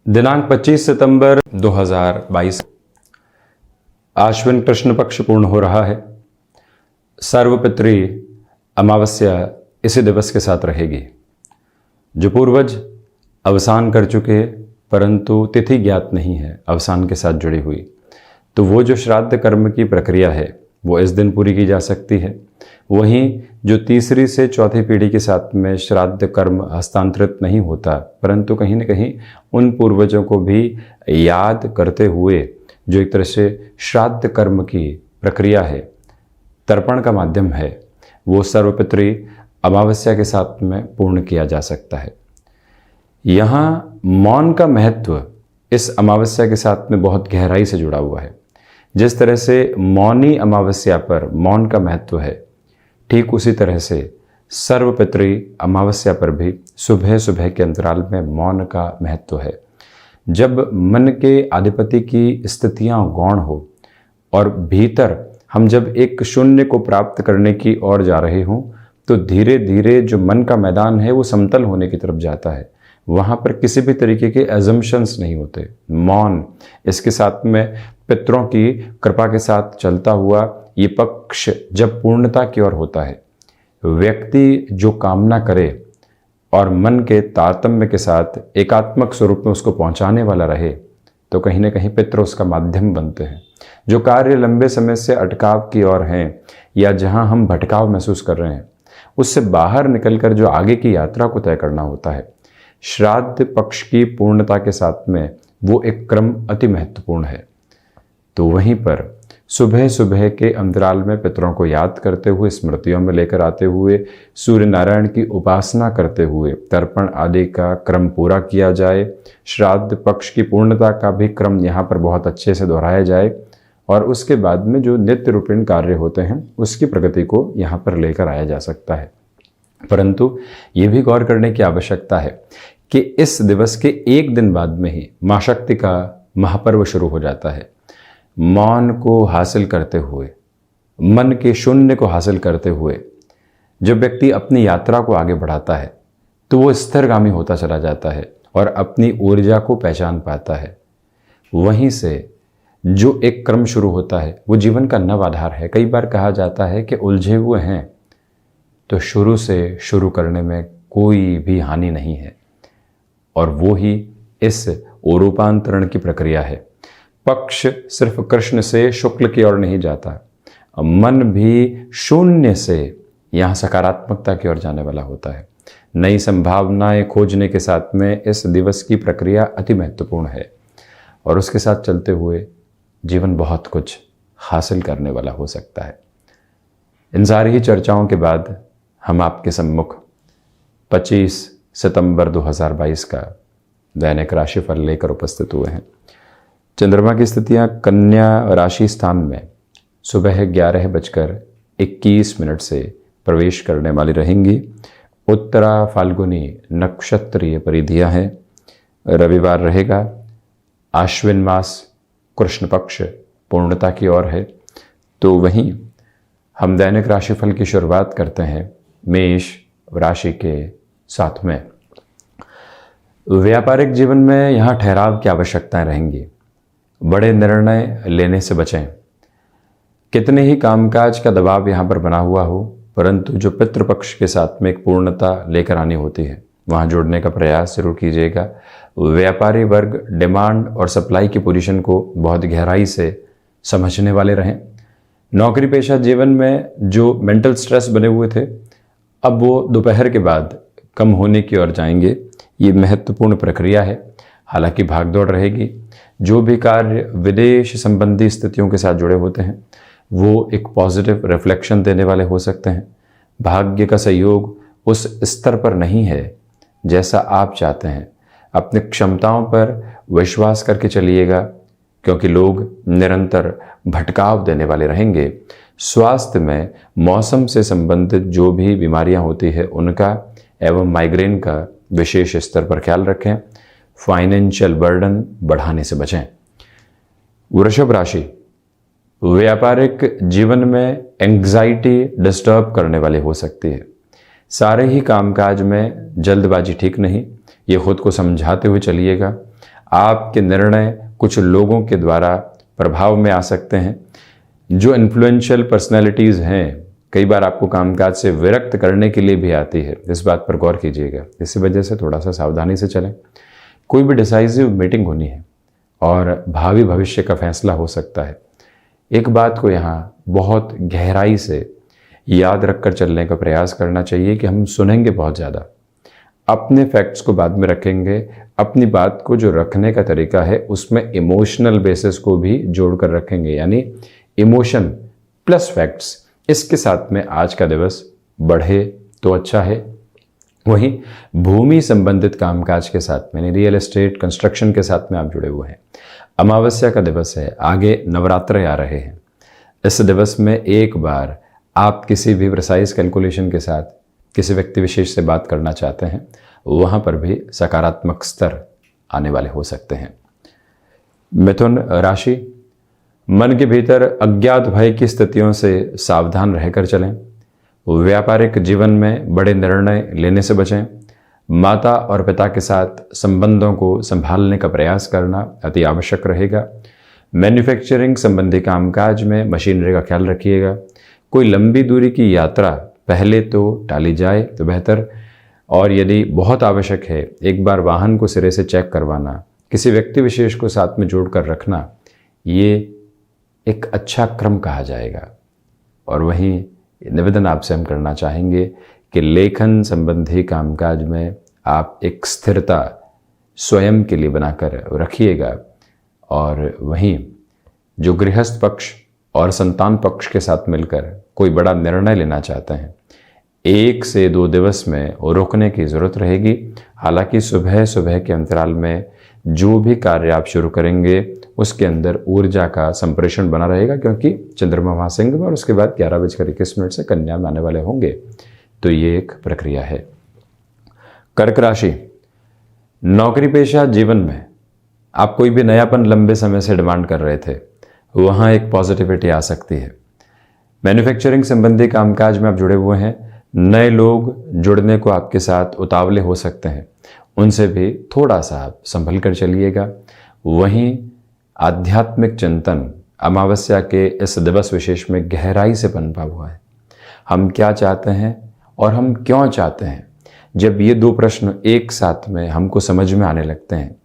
दिनांक 25 सितंबर 2022 आश्विन कृष्ण पक्ष पूर्ण हो रहा है। सर्वपित्री अमावस्या इसी दिवस के साथ रहेगी। जो पूर्वज अवसान कर चुके परंतु तिथि ज्ञात नहीं है अवसान के साथ जुड़ी हुई, तो वो जो श्राद्ध कर्म की प्रक्रिया है वो इस दिन पूरी की जा सकती है। वहीं जो तीसरी से चौथी पीढ़ी के साथ में श्राद्ध कर्म हस्तांतरित नहीं होता, परंतु कहीं न कहीं उन पूर्वजों को भी याद करते हुए जो एक तरह से श्राद्ध कर्म की प्रक्रिया है, तर्पण का माध्यम है, वो सर्वपित्री अमावस्या के साथ में पूर्ण किया जा सकता है। यहाँ मौन का महत्व इस अमावस्या के साथ में बहुत गहराई से जुड़ा हुआ है। जिस तरह से मौनी अमावस्या पर मौन का महत्व है, ठीक उसी तरह से सर्वपित्री अमावस्या पर भी सुबह सुबह के अंतराल में मौन का महत्व है। जब मन के अधिपति की स्थितियां गौण हो और भीतर हम जब एक शून्य को प्राप्त करने की ओर जा रहे हों, तो धीरे धीरे जो मन का मैदान है वो समतल होने की तरफ जाता है। वहाँ पर किसी भी तरीके के एजम्पशंस नहीं होते। मौन, इसके साथ में पितरों की कृपा के साथ चलता हुआ ये पक्ष जब पूर्णता की ओर होता है, व्यक्ति जो कामना करे और मन के तारतम्य के साथ एकात्मक स्वरूप में उसको पहुंचाने वाला रहे, तो कहीं ना कहीं पितर उसका माध्यम बनते हैं। जो कार्य लंबे समय से अटकाव की ओर हैं या जहां हम भटकाव महसूस कर रहे हैं, उससे बाहर निकलकर जो आगे की यात्रा को तय करना होता है, श्राद्ध पक्ष की पूर्णता के साथ में वो एक क्रम अति महत्वपूर्ण है। तो वहीं पर सुबह सुबह के अंतराल में पितरों को याद करते हुए, स्मृतियों में लेकर आते हुए, सूर्य नारायण की उपासना करते हुए तर्पण आदि का क्रम पूरा किया जाए। श्राद्ध पक्ष की पूर्णता का भी क्रम यहाँ पर बहुत अच्छे से दोहराया जाए और उसके बाद में जो नित्य रूपीण कार्य होते हैं उसकी प्रगति को यहाँ पर लेकर आया जा सकता है। परंतु ये भी गौर करने की आवश्यकता है कि इस दिवस के एक दिन बाद में ही माँ शक्ति का महापर्व शुरू हो जाता है। मौन को हासिल करते हुए, मन के शून्य को हासिल करते हुए जब व्यक्ति अपनी यात्रा को आगे बढ़ाता है, तो वो स्थिरगामी होता चला जाता है और अपनी ऊर्जा को पहचान पाता है। वहीं से जो एक क्रम शुरू होता है वो जीवन का नव आधार है। कई बार कहा जाता है कि उलझे हुए हैं तो शुरू से शुरू करने में कोई भी हानि नहीं है, और वो ही इस रूपांतरण की प्रक्रिया है। पक्ष सिर्फ कृष्ण से शुक्ल की ओर नहीं जाता, मन भी शून्य से यहाँ सकारात्मकता की ओर जाने वाला होता है। नई संभावनाएं खोजने के साथ में इस दिवस की प्रक्रिया अति महत्वपूर्ण है और उसके साथ चलते हुए जीवन बहुत कुछ हासिल करने वाला हो सकता है। इन सारी ही चर्चाओं के बाद हम आपके सम्मुख 25 सितंबर 2022 का दैनिक राशिफल लेकर उपस्थित हुए हैं। चंद्रमा की स्थितियां कन्या राशि स्थान में सुबह 11:21 से प्रवेश करने वाली रहेंगी। उत्तरा फाल्गुनी नक्षत्रीय परिधियां हैं। रविवार रहेगा। आश्विन मास कृष्ण पक्ष पूर्णता की ओर है। तो वहीं हम दैनिक राशिफल की शुरुआत करते हैं मेष राशि के साथ में। व्यापारिक जीवन में यहाँ ठहराव की आवश्यकताएं रहेंगी। बड़े निर्णय लेने से बचें। कितने ही कामकाज का दबाव यहाँ पर बना हुआ हो, परंतु जो पितृपक्ष के साथ में एक पूर्णता लेकर आनी होती है, वहाँ जुड़ने का प्रयास जरूर कीजिएगा। व्यापारी वर्ग डिमांड और सप्लाई की पोजीशन को बहुत गहराई से समझने वाले रहें। नौकरी पेशा जीवन में जो मेंटल स्ट्रेस बने हुए थे, अब वो दोपहर के बाद कम होने की ओर जाएंगे। ये महत्वपूर्ण प्रक्रिया है। हालांकि भागदौड़ रहेगी। जो भी कार्य विदेश संबंधी स्थितियों के साथ जुड़े होते हैं वो एक पॉजिटिव रिफ्लेक्शन देने वाले हो सकते हैं। भाग्य का सहयोग उस स्तर पर नहीं है जैसा आप चाहते हैं। अपनी क्षमताओं पर विश्वास करके चलिएगा, क्योंकि लोग निरंतर भटकाव देने वाले रहेंगे। स्वास्थ्य में मौसम से संबंधित जो भी बीमारियां होती है उनका एवं माइग्रेन का विशेष स्तर पर ख्याल रखें। फाइनेंशियल बर्डन बढ़ाने से बचें। वृषभ राशि, व्यापारिक जीवन में एंग्जाइटी डिस्टर्ब करने वाली हो सकती है। सारे ही कामकाज में जल्दबाजी ठीक नहीं, ये खुद को समझाते हुए चलिएगा। आपके निर्णय कुछ लोगों के द्वारा प्रभाव में आ सकते हैं। जो इन्फ्लुएंशियल पर्सनैलिटीज़ हैं, कई बार आपको कामकाज से विरक्त करने के लिए भी आती है, इस बात पर गौर कीजिएगा। इसी वजह से थोड़ा सा सावधानी से चलें। कोई भी डिसाइसिव मीटिंग होनी है और भावी भविष्य का फैसला हो सकता है। एक बात को यहाँ बहुत गहराई से याद रखकर चलने का प्रयास करना चाहिए कि हम सुनेंगे बहुत ज़्यादा, अपने फैक्ट्स को बाद में रखेंगे। अपनी बात को जो रखने का तरीका है उसमें इमोशनल बेसिस को भी जोड़कर रखेंगे, यानी इमोशन प्लस फैक्ट्स। इसके साथ में आज का दिवस बढ़े तो अच्छा है। वहीं भूमि संबंधित कामकाज के साथ में, रियल एस्टेट कंस्ट्रक्शन के साथ में आप जुड़े हुए हैं। अमावस्या का दिवस है, आगे नवरात्र आ रहे हैं। इस दिवस में एक बार आप किसी भी प्रिसाइज कैलकुलेशन के साथ किसी व्यक्ति विशेष से बात करना चाहते हैं, वहाँ पर भी सकारात्मक स्तर आने वाले हो सकते हैं। मिथुन राशि, मन के भीतर अज्ञात भय की स्थितियों से सावधान रहकर चलें। व्यापारिक जीवन में बड़े निर्णय लेने से बचें। माता और पिता के साथ संबंधों को संभालने का प्रयास करना अति आवश्यक रहेगा। मैन्युफैक्चरिंग संबंधी कामकाज में मशीनरी का ख्याल रखिएगा। कोई लंबी दूरी की यात्रा पहले तो टाली जाए तो बेहतर, और यदि बहुत आवश्यक है एक बार वाहन को सिरे से चेक करवाना, किसी व्यक्ति विशेष को साथ में जोड़कर रखना, ये एक अच्छा क्रम कहा जाएगा। और वहीं निवेदन आपसे हम करना चाहेंगे कि लेखन संबंधी कामकाज में आप एक स्थिरता स्वयं के लिए बनाकर रखिएगा। और वहीं जो गृहस्थ पक्ष और संतान पक्ष के साथ मिलकर कोई बड़ा निर्णय लेना चाहते हैं, 1 से 2 दिवस में रुकने की ज़रूरत रहेगी। हालांकि सुबह सुबह के अंतराल में जो भी कार्य आप शुरू करेंगे उसके अंदर ऊर्जा का संप्रेषण बना रहेगा, क्योंकि चंद्रमा वहाँ सिंह में और उसके बाद 11:21 से कन्या में आने वाले होंगे। तो ये एक प्रक्रिया है। कर्क राशि, नौकरी पेशा जीवन में आप कोई भी नयापन लंबे समय से डिमांड कर रहे थे, वहाँ एक पॉजिटिविटी आ सकती है। मैन्युफैक्चरिंग संबंधी कामकाज में आप जुड़े हुए हैं। नए लोग जुड़ने को आपके साथ उतावले हो सकते हैं, उनसे भी थोड़ा सा आप संभल कर चलिएगा। वहीं आध्यात्मिक चिंतन अमावस्या के इस दिवस विशेष में गहराई से पनपा हुआ है। हम क्या चाहते हैं और हम क्यों चाहते हैं, जब ये 2 प्रश्न एक साथ में हमको समझ में आने लगते हैं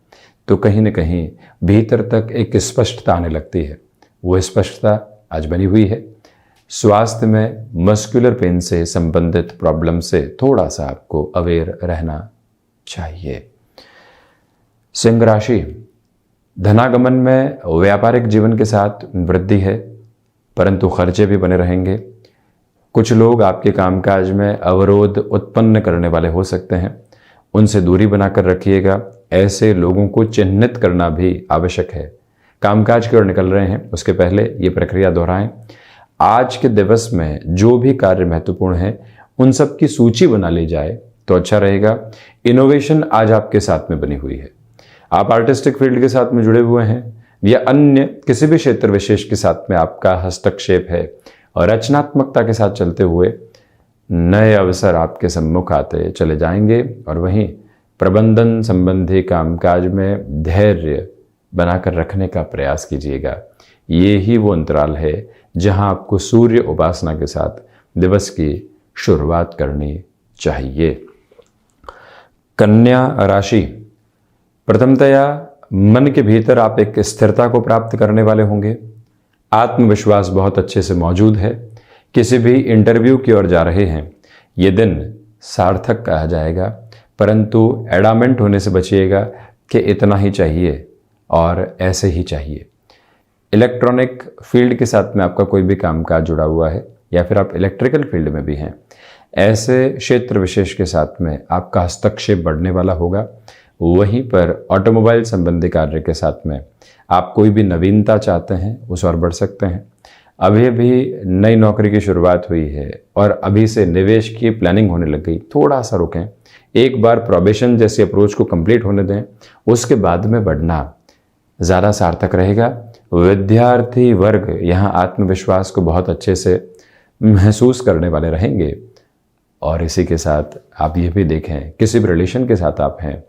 तो कहीं न कहीं भीतर तक एक स्पष्टता आने लगती है। वो स्पष्टता आज बनी हुई है। स्वास्थ्य में मस्कुलर पेन से संबंधित प्रॉब्लम से थोड़ा सा आपको अवेयर रहना चाहिए। सिंह राशि, धनागमन में व्यापारिक जीवन के साथ वृद्धि है, परंतु खर्चे भी बने रहेंगे। कुछ लोग आपके कामकाज में अवरोध उत्पन्न करने वाले हो सकते हैं, उनसे दूरी बनाकर रखिएगा। ऐसे लोगों को चिन्हित करना भी आवश्यक है। कामकाज की ओर निकल रहे हैं उसके पहले ये प्रक्रिया दोहराएं। आज के दिवस में जो भी कार्य महत्वपूर्ण है उन सब की सूची बना ली जाए तो अच्छा रहेगा। इनोवेशन आज आपके साथ में बनी हुई है। आप आर्टिस्टिक फील्ड के साथ में जुड़े हुए हैं या अन्य किसी भी क्षेत्र विशेष के साथ में आपका हस्तक्षेप है, और रचनात्मकता के साथ चलते हुए नए अवसर आपके सम्मुख आते चले जाएंगे। और वहीं प्रबंधन संबंधी कामकाज में धैर्य बनाकर रखने का प्रयास कीजिएगा। ये ही वो अंतराल है जहां आपको सूर्य उपासना के साथ दिवस की शुरुआत करनी चाहिए। कन्या राशि, प्रथमतया मन के भीतर आप एक स्थिरता को प्राप्त करने वाले होंगे। आत्मविश्वास बहुत अच्छे से मौजूद है। किसी भी इंटरव्यू की ओर जा रहे हैं, ये दिन सार्थक कहा जाएगा, परंतु एडामेंट होने से बचिएगा कि इतना ही चाहिए और ऐसे ही चाहिए। इलेक्ट्रॉनिक फील्ड के साथ में आपका कोई भी कामकाज जुड़ा हुआ है या फिर आप इलेक्ट्रिकल फील्ड में भी हैं, ऐसे क्षेत्र विशेष के साथ में आपका हस्तक्षेप बढ़ने वाला होगा। वहीं पर ऑटोमोबाइल संबंधी कार्य के साथ में आप कोई भी नवीनता चाहते हैं उस ओर बढ़ सकते हैं। अभी भी नई नौकरी की शुरुआत हुई है और अभी से निवेश की प्लानिंग होने लग गई, थोड़ा सा रुकें। एक बार प्रोबेशन जैसी अप्रोच को कंप्लीट होने दें, उसके बाद में बढ़ना ज़्यादा सार्थक रहेगा। विद्यार्थी वर्ग यहाँ आत्मविश्वास को बहुत अच्छे से महसूस करने वाले रहेंगे। और इसी के साथ आप ये भी देखें, किसी भी रिलेशन के साथ आप हैं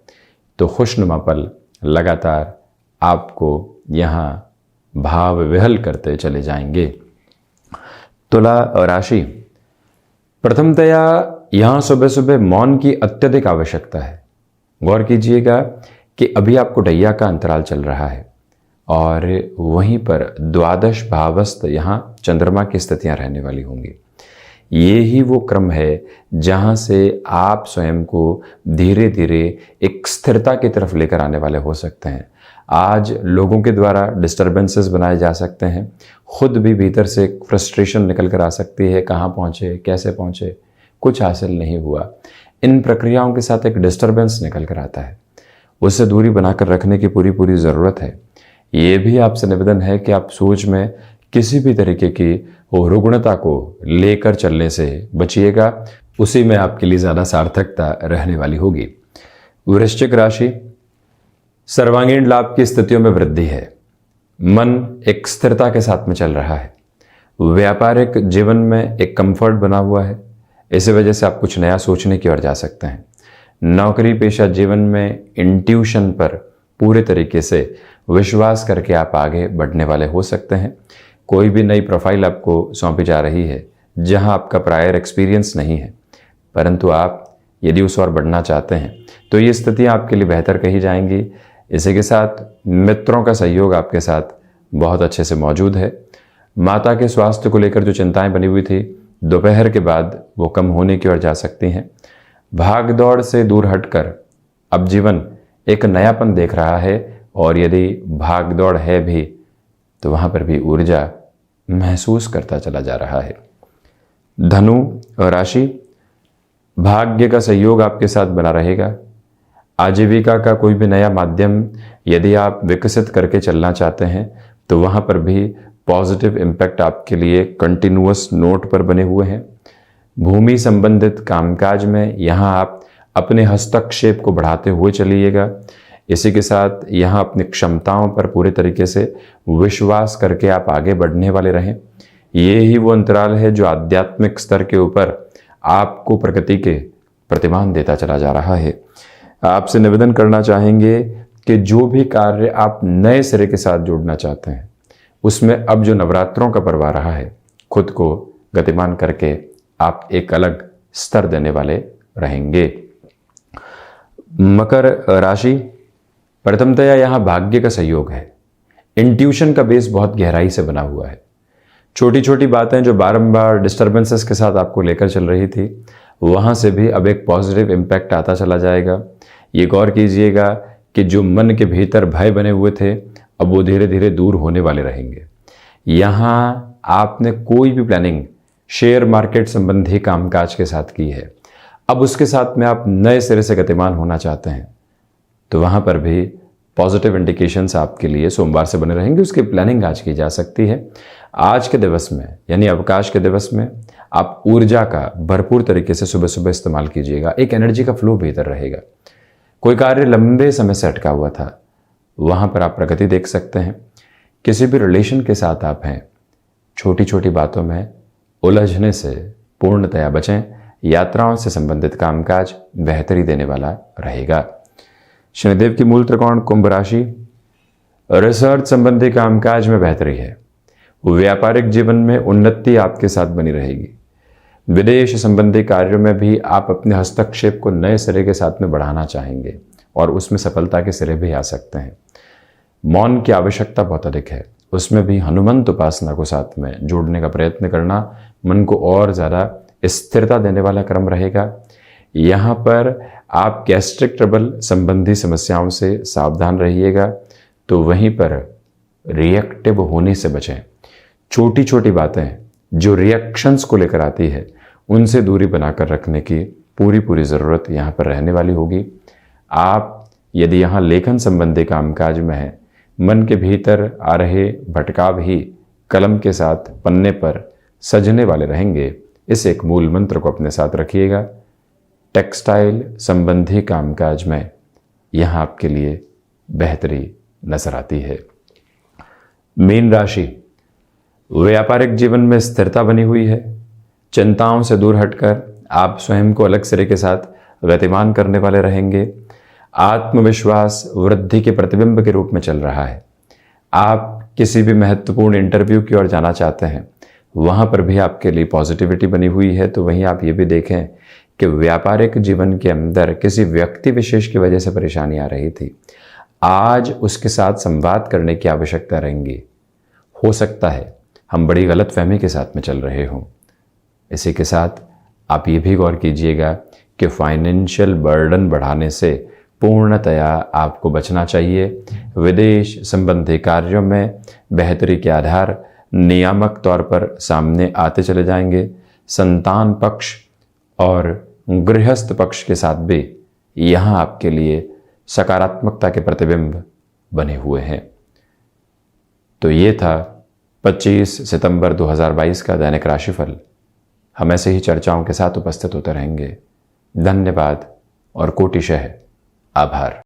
तो खुशनुमा पल लगातार आपको यहाँ भाव विहल करते चले जाएंगे। तुला राशि, प्रथमतया यहाँ सुबह सुबह मौन की अत्यधिक आवश्यकता है। गौर कीजिएगा कि अभी आपको डैया का अंतराल चल रहा है और वहीं पर द्वादश भावस्थ यहाँ चंद्रमा की स्थितियाँ रहने वाली होंगी। ये ही वो क्रम है जहाँ से आप स्वयं को धीरे धीरे एक स्थिरता की तरफ लेकर आने वाले हो सकते हैं। आज लोगों के द्वारा डिस्टर्बेंसेस बनाए जा सकते हैं, खुद भी भीतर से एक फ्रस्ट्रेशन निकल कर आ सकती है, कहाँ पहुँचे, कैसे पहुँचे, कुछ हासिल नहीं हुआ। इन प्रक्रियाओं के साथ एक डिस्टर्बेंस निकल कर आता है, उससे दूरी बनाकर रखने की पूरी ज़रूरत है। ये भी आपसे निवेदन है कि आप सोच में किसी भी तरीके की रुग्णता को लेकर चलने से बचिएगा, उसी में आपके लिए ज़्यादा सार्थकता रहने वाली होगी। वृश्चिक राशि, सर्वांगीण लाभ की स्थितियों में वृद्धि है। मन एक स्थिरता के साथ में चल रहा है। व्यापारिक जीवन में एक कंफर्ट बना हुआ है, इसी वजह से आप कुछ नया सोचने की ओर जा सकते हैं। नौकरी पेशा जीवन में इंट्यूशन पर पूरे तरीके से विश्वास करके आप आगे बढ़ने वाले हो सकते हैं। कोई भी नई प्रोफाइल आपको सौंपी जा रही है जहां आपका प्रायर एक्सपीरियंस नहीं है, परंतु आप यदि उस ओर बढ़ना चाहते हैं तो ये स्थितियां आपके लिए बेहतर कही जाएंगी। इसी के साथ मित्रों का सहयोग आपके साथ बहुत अच्छे से मौजूद है। माता के स्वास्थ्य को लेकर जो चिंताएं बनी हुई थी, दोपहर के बाद वो कम होने की ओर जा सकती हैं। भाग दौड़ से दूर हटकर अब जीवन एक नयापन देख रहा है, और यदि भाग दौड़ है भी तो वहाँ पर भी ऊर्जा महसूस करता चला जा रहा है। धनु राशि, भाग्य का सहयोग आपके साथ बना रहेगा। आजीविका का कोई भी नया माध्यम यदि आप विकसित करके चलना चाहते हैं तो वहाँ पर भी पॉजिटिव इम्पैक्ट आपके लिए कंटिन्यूअस नोट पर बने हुए हैं। भूमि संबंधित कामकाज में यहाँ आप अपने हस्तक्षेप को बढ़ाते हुए चलिएगा। इसी के साथ यहाँ अपनी क्षमताओं पर पूरे तरीके से विश्वास करके आप आगे बढ़ने वाले रहें। ये ही वो अंतराल है जो आध्यात्मिक स्तर के ऊपर आपको प्रकृति के प्रतिमान देता चला जा रहा है। आपसे निवेदन करना चाहेंगे कि जो भी कार्य आप नए सिरे के साथ जोड़ना चाहते हैं उसमें अब जो नवरात्रों का पर्व आ रहा है, खुद को गतिमान करके आप एक अलग स्तर देने वाले रहेंगे। मकर राशि, प्रथमतया यहाँ भाग्य का सहयोग है। इंट्यूशन का बेस बहुत गहराई से बना हुआ है। छोटी छोटी बातें जो बारंबार डिस्टर्बेंसेस के साथ आपको लेकर चल रही थी, वहाँ से भी अब एक पॉजिटिव इम्पैक्ट आता चला जाएगा। ये गौर कीजिएगा कि जो मन के भीतर भय बने हुए थे, अब वो धीरे धीरे दूर होने वाले रहेंगे। यहाँ आपने कोई भी प्लानिंग शेयर मार्केट संबंधी कामकाज के साथ की है, अब उसके साथ में आप नए सिरे से गतिमान होना चाहते हैं, तो वहाँ पर भी पॉजिटिव इंडिकेशंस आपके लिए सोमवार से बने रहेंगे। उसकी प्लानिंग आज की जा सकती है। आज के दिवस में यानी अवकाश के दिवस में आप ऊर्जा का भरपूर तरीके से सुबह सुबह इस्तेमाल कीजिएगा। एक एनर्जी का फ्लो बेहतर रहेगा। कोई कार्य लंबे समय से अटका हुआ था, वहाँ पर आप प्रगति देख सकते हैं। किसी भी रिलेशन के साथ आप हैं, छोटी छोटी बातों में उलझने से पूर्णतया बचें। यात्राओं से संबंधित कामकाज बेहतरी देने वाला रहेगा। शनिदेव की मूल त्रिकोण कुंभ राशि, रिसर्च संबंधी कामकाज में बेहतरी है। व्यापारिक जीवन में उन्नति आपके साथ बनी रहेगी। विदेश संबंधी कार्यों में भी आप अपने हस्तक्षेप को नए सिरे के साथ में बढ़ाना चाहेंगे और उसमें सफलता के सिरे भी आ सकते हैं। मौन की आवश्यकता बहुत अधिक है, उसमें भी हनुमंत उपासना को साथ में जोड़ने का प्रयत्न करना मन को और ज़्यादा स्थिरता देने वाला क्रम रहेगा। यहाँ पर आप गैस्ट्रिक ट्रबल संबंधी समस्याओं से सावधान रहिएगा, तो वहीं पर रिएक्टिव होने से बचें। छोटी छोटी बातें जो रिएक्शंस को लेकर आती है, उनसे दूरी बनाकर रखने की पूरी ज़रूरत यहाँ पर रहने वाली होगी। आप यदि यहाँ लेखन संबंधी कामकाज में हैं, मन के भीतर आ रहे भटकाव ही कलम के साथ पन्ने पर सजने वाले रहेंगे। इस एक मूल मंत्र को अपने साथ रखिएगा। टेक्सटाइल संबंधी कामकाज में यहाँ आपके लिए बेहतरी नजर आती है। मीन राशि, व्यापारिक जीवन में स्थिरता बनी हुई है। चिंताओं से दूर हटकर आप स्वयं को अलग सिरे के साथ गतिमान करने वाले रहेंगे। आत्मविश्वास वृद्धि के प्रतिबिंब के रूप में चल रहा है। आप किसी भी महत्वपूर्ण इंटरव्यू की ओर जाना चाहते हैं, वहाँ पर भी आपके लिए पॉजिटिविटी बनी हुई है। तो वहीं आप ये भी देखें कि व्यापारिक जीवन के अंदर किसी व्यक्ति विशेष की वजह से परेशानी आ रही थी, आज उसके साथ संवाद करने की आवश्यकता रहेंगी। हो सकता है हम बड़ी गलतफहमी के साथ में चल रहे हों। इसी के साथ आप ये भी गौर कीजिएगा कि फाइनेंशियल बर्डन बढ़ाने से पूर्णतया आपको बचना चाहिए। विदेश संबंधी कार्यों में बेहतरी के आधार नियामक तौर पर सामने आते चले जाएंगे। संतान पक्ष और गृहस्थ पक्ष के साथ भी यहाँ आपके लिए सकारात्मकता के प्रतिबिंब बने हुए हैं। तो ये था 25 सितंबर 2022 का दैनिक राशिफल। हम ऐसे ही चर्चाओं के साथ उपस्थित होते रहेंगे। धन्यवाद और कोटिशः आभार।